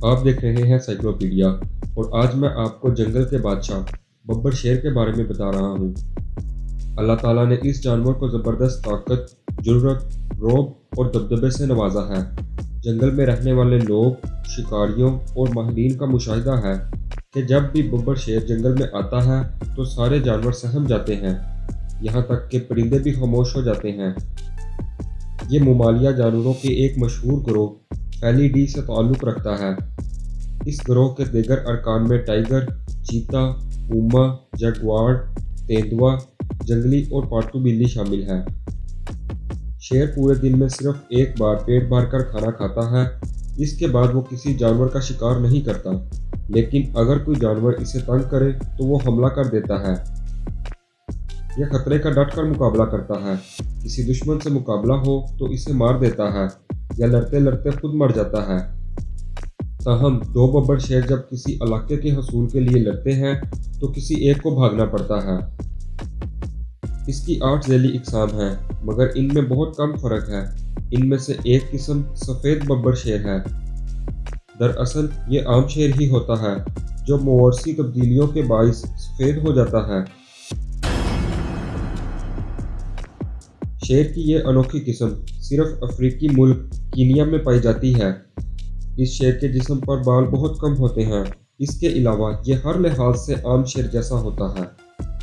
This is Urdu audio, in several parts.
آپ دیکھ رہے ہیں سائیکلوپیڈیا اور آج میں آپ کو جنگل کے بادشاہ ببر شیر کے بارے میں بتا رہا ہوں۔ اللہ تعالیٰ نے اس جانور کو زبردست طاقت، جرأت، رعب اور دبدبے سے نوازا ہے۔ جنگل میں رہنے والے لوگ، شکاریوں اور ماہرین کا مشاہدہ ہے کہ جب بھی ببر شیر جنگل میں آتا ہے تو سارے جانور سہم جاتے ہیں، یہاں تک کہ پرندے بھی خاموش ہو جاتے ہیں۔ یہ ممالیہ جانوروں کے ایک مشہور گروہ فیلیڈی سے تعلق رکھتا ہے۔ اس گروہ کے دیگر ارکان میں ٹائیگر، چیتا، پوما، جگوار، تیندوا، جنگلی اور پالتو بلی شامل ہے۔ شیر پورے دن میں صرف ایک بار پیٹ بھر کر کھانا کھاتا ہے، اس کے بعد وہ کسی جانور کا شکار نہیں کرتا، لیکن اگر کوئی جانور اسے تنگ کرے تو وہ حملہ کر دیتا ہے۔ یہ خطرے کا ڈٹ کر مقابلہ کرتا ہے، کسی دشمن سے مقابلہ ہو تو اسے مار دیتا ہے یا لڑتے لڑتے خود مر جاتا ہے۔ تاہم دو ببر شیر جب کسی علاقے کے حصول کے لیے لڑتے ہیں تو کسی ایک کو بھاگنا پڑتا ہے۔ اس کی 8 ذیلی اقسام ہیں، مگر ان میں بہت کم فرق ہے۔ ان میں سے ایک قسم سفید ببر شیر ہے۔ دراصل یہ عام شیر ہی ہوتا ہے جو موروثی تبدیلیوں کے باعث سفید ہو جاتا ہے۔ شیر کی یہ انوکھی قسم صرف افریقی ملک کینیا میں پائی جاتی ہے۔ اس شیر کے جسم پر بال بہت کم ہوتے ہیں، اس کے علاوہ یہ ہر لحاظ سے عام شیر جیسا ہوتا ہے۔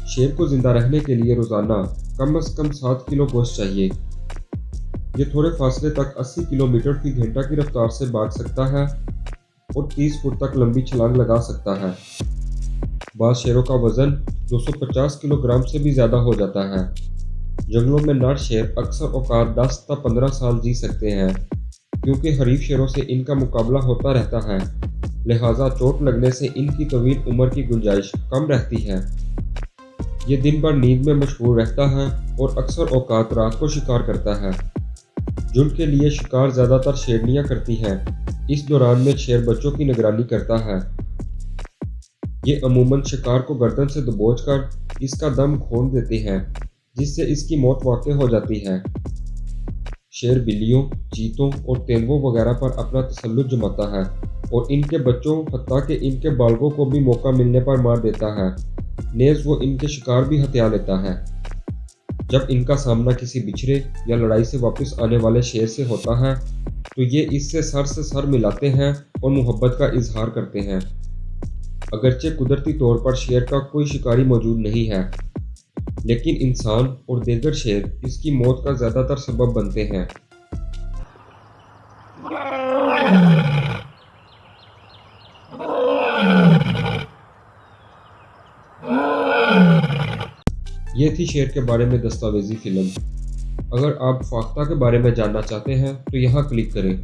شیر کو زندہ رہنے کے لیے روزانہ کم از کم 7 کلو گوشت چاہیے۔ یہ تھوڑے فاصلے تک 80 کلومیٹر فی گھنٹہ کی رفتار سے بھاگ سکتا ہے اور 30 فٹ تک لمبی چھلانگ لگا سکتا ہے۔ بعض شیروں کا وزن 250 کلو گرام سے بھی زیادہ ہو جاتا ہے۔ جنگلوں میں نر شیر اکثر اوقات 10 تا 15 سال جی سکتے ہیں، کیونکہ حریف شیروں سے ان کا مقابلہ ہوتا رہتا ہے، لہٰذا چوٹ لگنے سے ان کی طویل عمر کی گنجائش کم رہتی ہے۔ یہ دن بھر نیند میں مشغول رہتا ہے اور اکثر اوقات رات کو شکار کرتا ہے۔ جھنڈ کے لیے شکار زیادہ تر شیرنیاں کرتی ہیں، اس دوران میں شیر بچوں کی نگرانی کرتا ہے۔ یہ عموماً شکار کو گردن سے دبوچ کر اس کا دم گھونٹ دیتے ہیں، جس سے اس کی موت واقع ہو جاتی ہے۔ شیر بلیوں، چیتوں اور تیندووں وغیرہ پر اپنا تسلط جماتا ہے اور ان کے بچوں حتیٰ کہ ان کے بالغوں کو بھی موقع ملنے پر مار دیتا ہے، نیز وہ ان کے شکار بھی ہتھیا لیتا ہے۔ جب ان کا سامنا کسی بچھڑے یا لڑائی سے واپس آنے والے شیر سے ہوتا ہے تو یہ اس سے سر ملاتے ہیں اور محبت کا اظہار کرتے ہیں۔ اگرچہ قدرتی طور پر شیر کا کوئی شکاری موجود نہیں ہے، لیکن انسان اور دیگر شیر اس کی موت کا زیادہ تر سبب بنتے ہیں۔ یہ تھی شیر کے بارے میں دستاویزی فلم۔ اگر آپ فاختہ کے بارے میں جاننا چاہتے ہیں تو یہاں کلک کریں۔